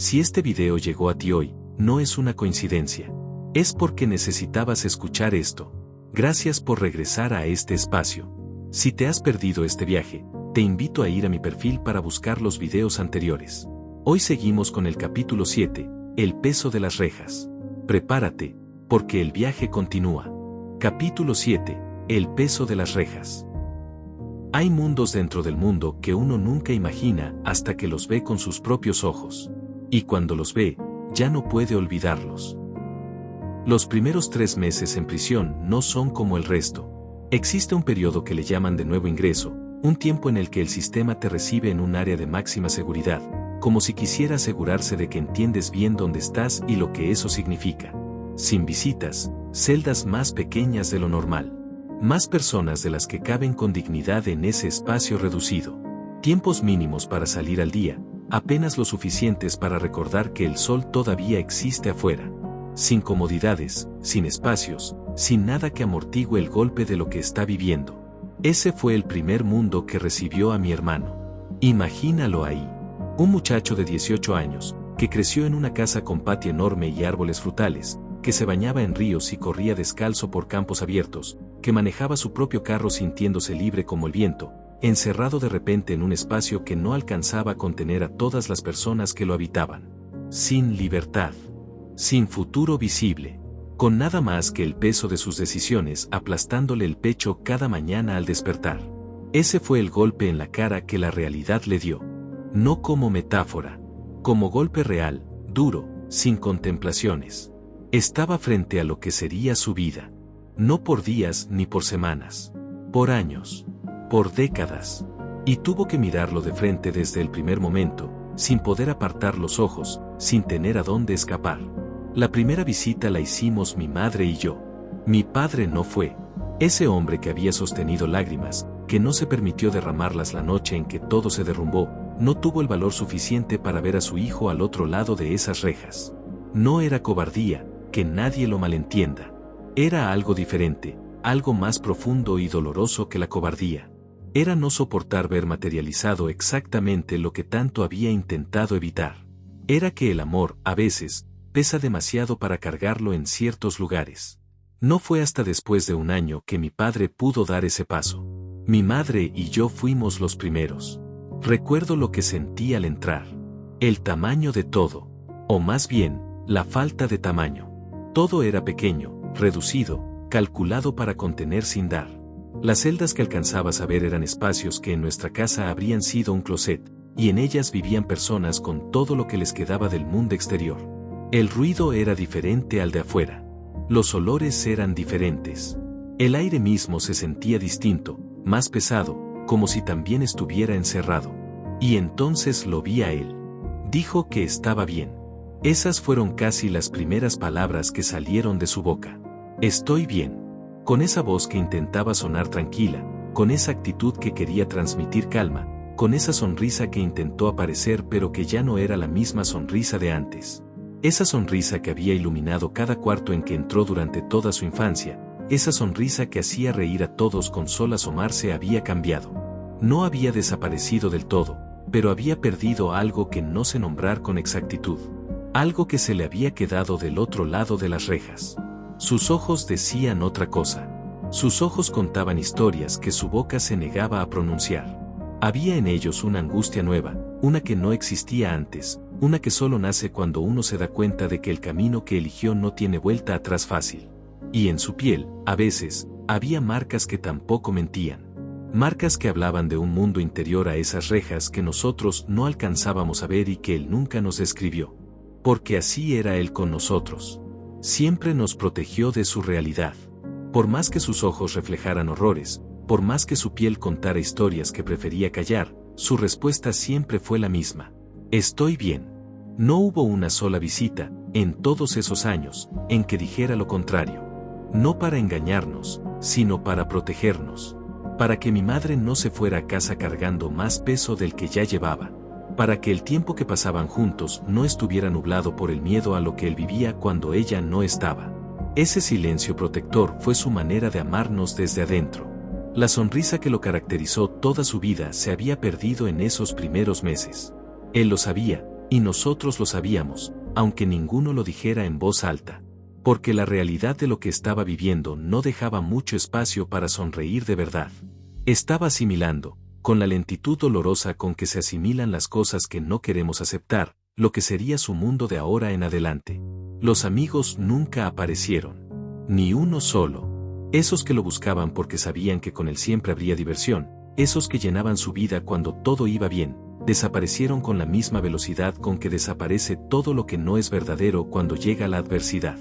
Si este video llegó a ti hoy, no es una coincidencia. Es porque necesitabas escuchar esto. Gracias por regresar a este espacio. Si te has perdido este viaje, te invito a ir a mi perfil para buscar los videos anteriores. Hoy seguimos con el capítulo 7, el peso de las rejas. Prepárate, porque el viaje continúa. Capítulo 7, el peso de las rejas. Hay mundos dentro del mundo que uno nunca imagina hasta que los ve con sus propios ojos. Y cuando los ve, ya no puede olvidarlos. Los primeros 3 meses en prisión no son como el resto. Existe un periodo que le llaman de nuevo ingreso, un tiempo en el que el sistema te recibe en un área de máxima seguridad, como si quisiera asegurarse de que entiendes bien dónde estás y lo que eso significa. Sin visitas, celdas más pequeñas de lo normal. Más personas de las que caben con dignidad en ese espacio reducido. Tiempos mínimos para salir al día, apenas lo suficientes para recordar que el sol todavía existe afuera. Sin comodidades, sin espacios, sin nada que amortigue el golpe de lo que está viviendo. Ese fue el primer mundo que recibió a mi hermano. Imagínalo ahí. Un muchacho de 18 años, que creció en una casa con patio enorme y árboles frutales, que se bañaba en ríos y corría descalzo por campos abiertos, que manejaba su propio carro sintiéndose libre como el viento, encerrado de repente en un espacio que no alcanzaba a contener a todas las personas que lo habitaban. Sin libertad. Sin futuro visible. Con nada más que el peso de sus decisiones aplastándole el pecho cada mañana al despertar. Ese fue el golpe en la cara que la realidad le dio. No como metáfora. Como golpe real, duro, sin contemplaciones. Estaba frente a lo que sería su vida. No por días ni por semanas. Por años. Por décadas. Y tuvo que mirarlo de frente desde el primer momento, sin poder apartar los ojos, sin tener a dónde escapar. La primera visita la hicimos mi madre y yo. Mi padre no fue. Ese hombre que había sostenido lágrimas, que no se permitió derramarlas la noche en que todo se derrumbó, no tuvo el valor suficiente para ver a su hijo al otro lado de esas rejas. No era cobardía, que nadie lo malentienda. Era algo diferente, algo más profundo y doloroso que la cobardía. Era no soportar ver materializado exactamente lo que tanto había intentado evitar. Era que el amor, a veces, pesa demasiado para cargarlo en ciertos lugares. No fue hasta después de 1 año que mi padre pudo dar ese paso. Mi madre y yo fuimos los primeros. Recuerdo lo que sentí al entrar. El tamaño de todo. O más bien, la falta de tamaño. Todo era pequeño, reducido, calculado para contener sin dar. Las celdas que alcanzabas a ver eran espacios que en nuestra casa habrían sido un closet, y en ellas vivían personas con todo lo que les quedaba del mundo exterior. El ruido era diferente al de afuera. Los olores eran diferentes. El aire mismo se sentía distinto, más pesado, como si también estuviera encerrado. Y entonces lo vi a él. Dijo que estaba bien. Esas fueron casi las primeras palabras que salieron de su boca. Estoy bien. Con esa voz que intentaba sonar tranquila, con esa actitud que quería transmitir calma, con esa sonrisa que intentó aparecer pero que ya no era la misma sonrisa de antes. Esa sonrisa que había iluminado cada cuarto en que entró durante toda su infancia, esa sonrisa que hacía reír a todos con solo asomarse había cambiado. No había desaparecido del todo, pero había perdido algo que no sé nombrar con exactitud. Algo que se le había quedado del otro lado de las rejas. Sus ojos decían otra cosa. Sus ojos contaban historias que su boca se negaba a pronunciar. Había en ellos una angustia nueva, una que no existía antes, una que solo nace cuando uno se da cuenta de que el camino que eligió no tiene vuelta atrás fácil. Y en su piel, a veces, había marcas que tampoco mentían. Marcas que hablaban de un mundo interior a esas rejas que nosotros no alcanzábamos a ver y que él nunca nos describió. Porque así era él con nosotros. Siempre nos protegió de su realidad. Por más que sus ojos reflejaran horrores, por más que su piel contara historias que prefería callar, su respuesta siempre fue la misma. Estoy bien. No hubo una sola visita, en todos esos años, en que dijera lo contrario. No para engañarnos, sino para protegernos. Para que mi madre no se fuera a casa cargando más peso del que ya llevaba. Para que el tiempo que pasaban juntos no estuviera nublado por el miedo a lo que él vivía cuando ella no estaba. Ese silencio protector fue su manera de amarnos desde adentro. La sonrisa que lo caracterizó toda su vida se había perdido en esos primeros meses. Él lo sabía, Y nosotros lo sabíamos, aunque ninguno lo dijera en voz alta. Porque la realidad de lo que estaba viviendo no dejaba mucho espacio para sonreír de verdad. Estaba asimilando, con la lentitud dolorosa con que se asimilan las cosas que no queremos aceptar, lo que sería su mundo de ahora en adelante. Los amigos nunca aparecieron. Ni uno solo. Esos que lo buscaban porque sabían que con él siempre habría diversión, esos que llenaban su vida cuando todo iba bien, desaparecieron con la misma velocidad con que desaparece todo lo que no es verdadero cuando llega la adversidad.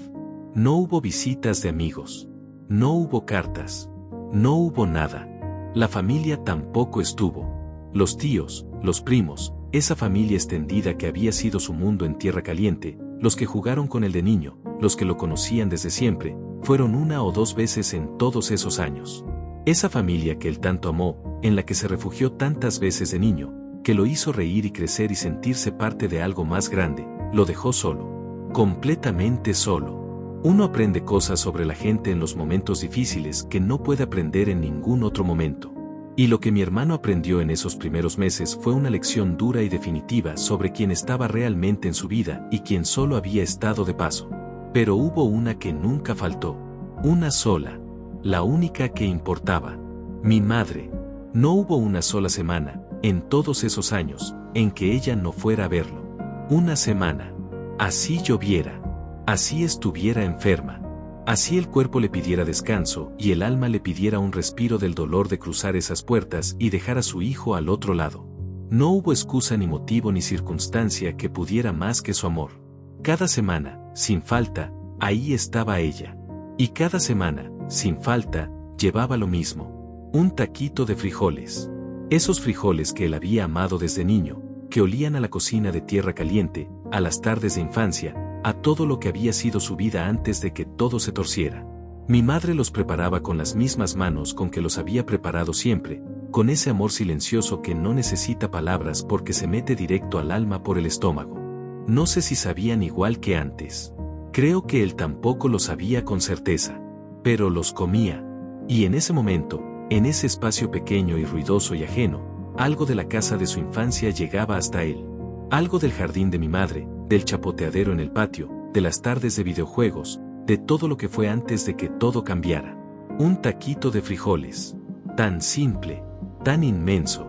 No hubo visitas de amigos. No hubo cartas. No hubo nada. La familia tampoco estuvo. Los tíos, los primos, esa familia extendida que había sido su mundo en tierra caliente, los que jugaron con él de niño, los que lo conocían desde siempre, fueron una o dos veces en todos esos años. Esa familia que él tanto amó, en la que se refugió tantas veces de niño, que lo hizo reír y crecer y sentirse parte de algo más grande, lo dejó solo. Completamente solo. Uno aprende cosas sobre la gente en los momentos difíciles que no puede aprender en ningún otro momento. Y lo que mi hermano aprendió en esos primeros meses fue una lección dura y definitiva sobre quién estaba realmente en su vida y quién solo había estado de paso. Pero hubo una que nunca faltó. Una sola. La única que importaba. Mi madre. No hubo una sola semana, en todos esos años, en que ella no fuera a verlo. Una semana. Así lloviera. Así estuviera enferma. Así el cuerpo le pidiera descanso y el alma le pidiera un respiro del dolor de cruzar esas puertas y dejar a su hijo al otro lado. No hubo excusa ni motivo ni circunstancia que pudiera más que su amor. Cada semana, sin falta, ahí estaba ella. Y cada semana, sin falta, llevaba lo mismo. Un taquito de frijoles. Esos frijoles que él había amado desde niño, que olían a la cocina de tierra caliente, a las tardes de infancia, a todo lo que había sido su vida antes de que todo se torciera. Mi madre los preparaba con las mismas manos con que los había preparado siempre, con ese amor silencioso que no necesita palabras porque se mete directo al alma por el estómago. No sé si sabían igual que antes. Creo que él tampoco lo sabía con certeza. Pero los comía. Y en ese momento, en ese espacio pequeño y ruidoso y ajeno, algo de la casa de su infancia llegaba hasta él. Algo del jardín de mi madre, del chapoteadero en el patio, de las tardes de videojuegos, de todo lo que fue antes de que todo cambiara. Un taquito de frijoles. Tan simple, tan inmenso.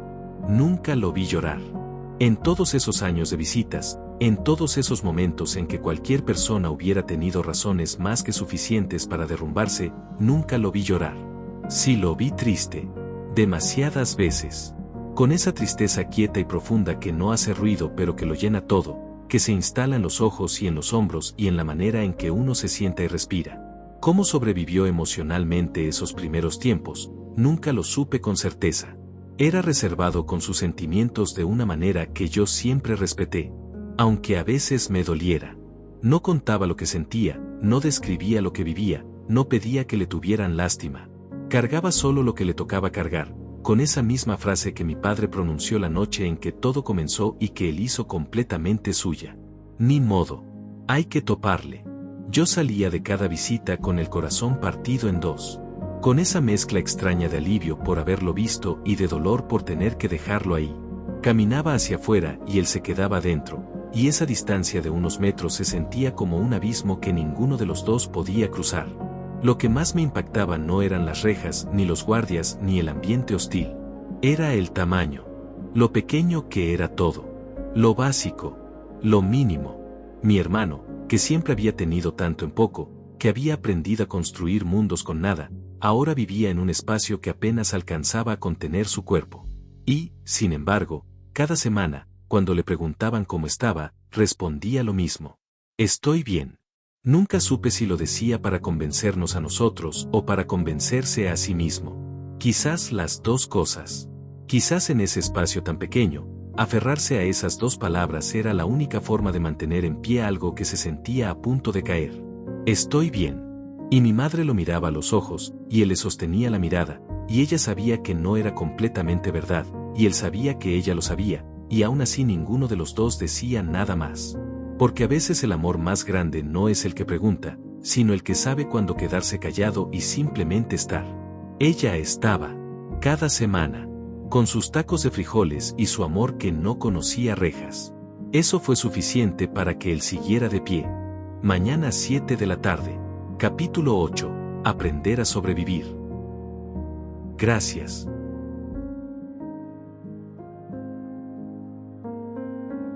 Nunca lo vi llorar. En todos esos años de visitas, en todos esos momentos en que cualquier persona hubiera tenido razones más que suficientes para derrumbarse, nunca lo vi llorar. Sí lo vi triste. Demasiadas veces. Con esa tristeza quieta y profunda que no hace ruido pero que lo llena todo, que se instala en los ojos y en los hombros y en la manera en que uno se sienta y respira. ¿Cómo sobrevivió emocionalmente esos primeros tiempos? Nunca lo supe con certeza. Era reservado con sus sentimientos de una manera que yo siempre respeté, aunque a veces me doliera. No contaba lo que sentía, no describía lo que vivía, no pedía que le tuvieran lástima. Cargaba solo lo que le tocaba cargar, con esa misma frase que mi padre pronunció la noche en que todo comenzó y que él hizo completamente suya. Ni modo. Hay que toparle. Yo salía de cada visita con el corazón partido en dos. Con esa mezcla extraña de alivio por haberlo visto y de dolor por tener que dejarlo ahí. Caminaba hacia afuera y él se quedaba dentro, y esa distancia de unos metros se sentía como un abismo que ninguno de los dos podía cruzar. Lo que más me impactaba no eran las rejas, ni los guardias, ni el ambiente hostil. Era el tamaño. Lo pequeño que era todo. Lo básico. Lo mínimo. Mi hermano, que siempre había tenido tanto en poco, que había aprendido a construir mundos con nada, ahora vivía en un espacio que apenas alcanzaba a contener su cuerpo. Y, sin embargo, cada semana, cuando le preguntaban cómo estaba, respondía lo mismo. Estoy bien. Nunca supe si lo decía para convencernos a nosotros o para convencerse a sí mismo. Quizás las dos cosas. Quizás en ese espacio tan pequeño, aferrarse a esas dos palabras era la única forma de mantener en pie algo que se sentía a punto de caer. Estoy bien. Y mi madre lo miraba a los ojos, y él le sostenía la mirada, y ella sabía que no era completamente verdad, y él sabía que ella lo sabía, y aún así ninguno de los dos decía nada más. Porque a veces el amor más grande no es el que pregunta, sino el que sabe cuándo quedarse callado y simplemente estar. Ella estaba, cada semana, con sus tacos de frijoles y su amor que no conocía rejas. Eso fue suficiente para que él siguiera de pie. Mañana 7 de la tarde. Capítulo 8. Aprender a sobrevivir. Gracias.